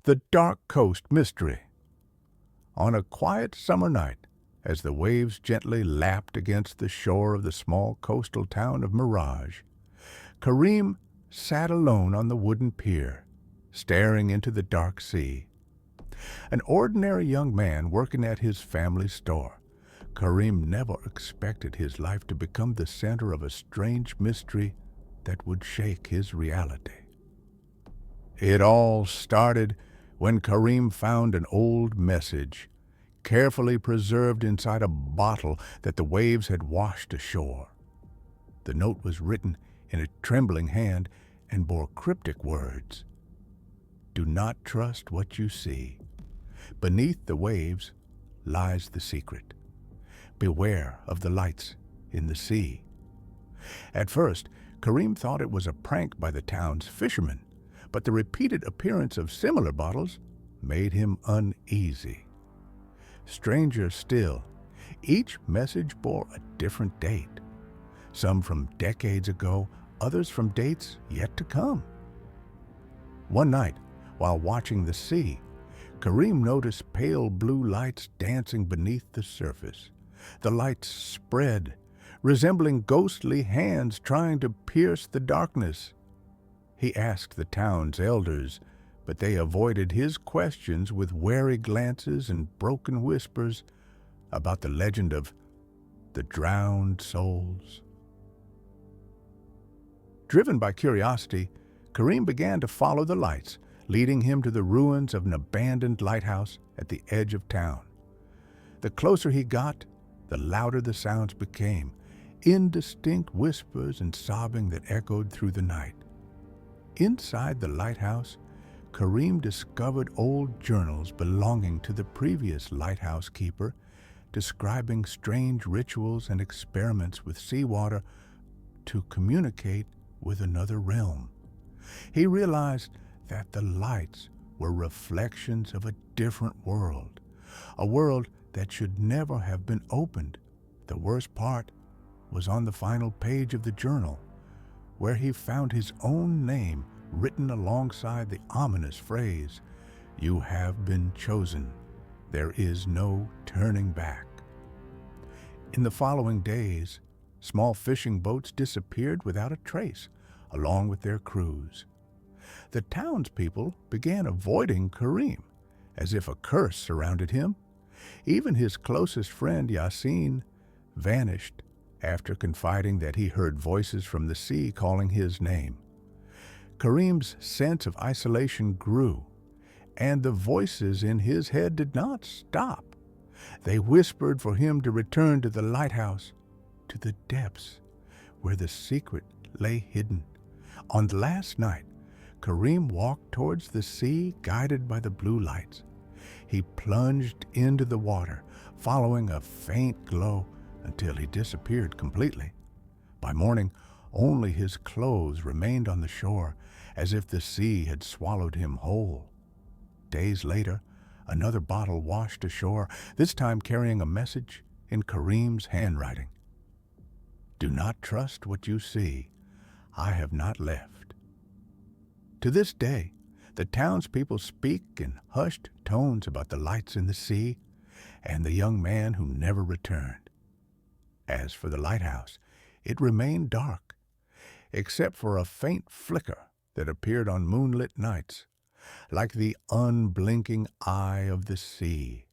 The Dark Coast Mystery. On a quiet summer night, as the waves gently lapped against the shore of the small coastal town of Mirage, Kareem sat alone on the wooden pier, staring into the dark sea. An ordinary young man working at his family store, Kareem never expected his life to become the center of a strange mystery that would shake his reality. It all started when Kareem found an old message, carefully preserved inside a bottle that the waves had washed ashore. The note was written in a trembling hand and bore cryptic words. Do not trust what you see. Beneath the waves lies the secret. Beware of the lights in the sea. At first, Kareem thought it was a prank by the town's fishermen, but the repeated appearance of similar bottles made him uneasy. Stranger still, each message bore a different date, some from decades ago, others from dates yet to come. One night, while watching the sea, Kareem noticed pale blue lights dancing beneath the surface. The lights spread, resembling ghostly hands trying to pierce the darkness. He asked the town's elders, but they avoided his questions with wary glances and broken whispers about the legend of the drowned souls. Driven by curiosity, Kareem began to follow the lights, leading him to the ruins of an abandoned lighthouse at the edge of town. The closer he got, the louder the sounds became, indistinct whispers and sobbing that echoed through the night. Inside the lighthouse, Kareem discovered old journals belonging to the previous lighthouse keeper, describing strange rituals and experiments with seawater to communicate with another realm. He realized that the lights were reflections of a different world, a world that should never have been opened. The worst part was on the final page of the journal, where he found his own name written alongside the ominous phrase, "You have been chosen. There is no turning back." In the following days, small fishing boats disappeared without a trace, along with their crews. The townspeople began avoiding Kareem, as if a curse surrounded him. Even his closest friend, Yasin, vanished after confiding that he heard voices from the sea calling his name. Kareem's sense of isolation grew, and the voices in his head did not stop. They whispered for him to return to the lighthouse, to the depths where the secret lay hidden. On the last night, Kareem walked towards the sea, guided by the blue lights. He plunged into the water, following a faint glow until he disappeared completely. By morning, only his clothes remained on the shore, as if the sea had swallowed him whole. Days later, another bottle washed ashore, this time carrying a message in Kareem's handwriting. Do not trust what you see. I have not left. To this day, the townspeople speak in hushed tones about the lights in the sea and the young man who never returned. As for the lighthouse, it remained dark, except for a faint flicker that appeared on moonlit nights, like the unblinking eye of the sea.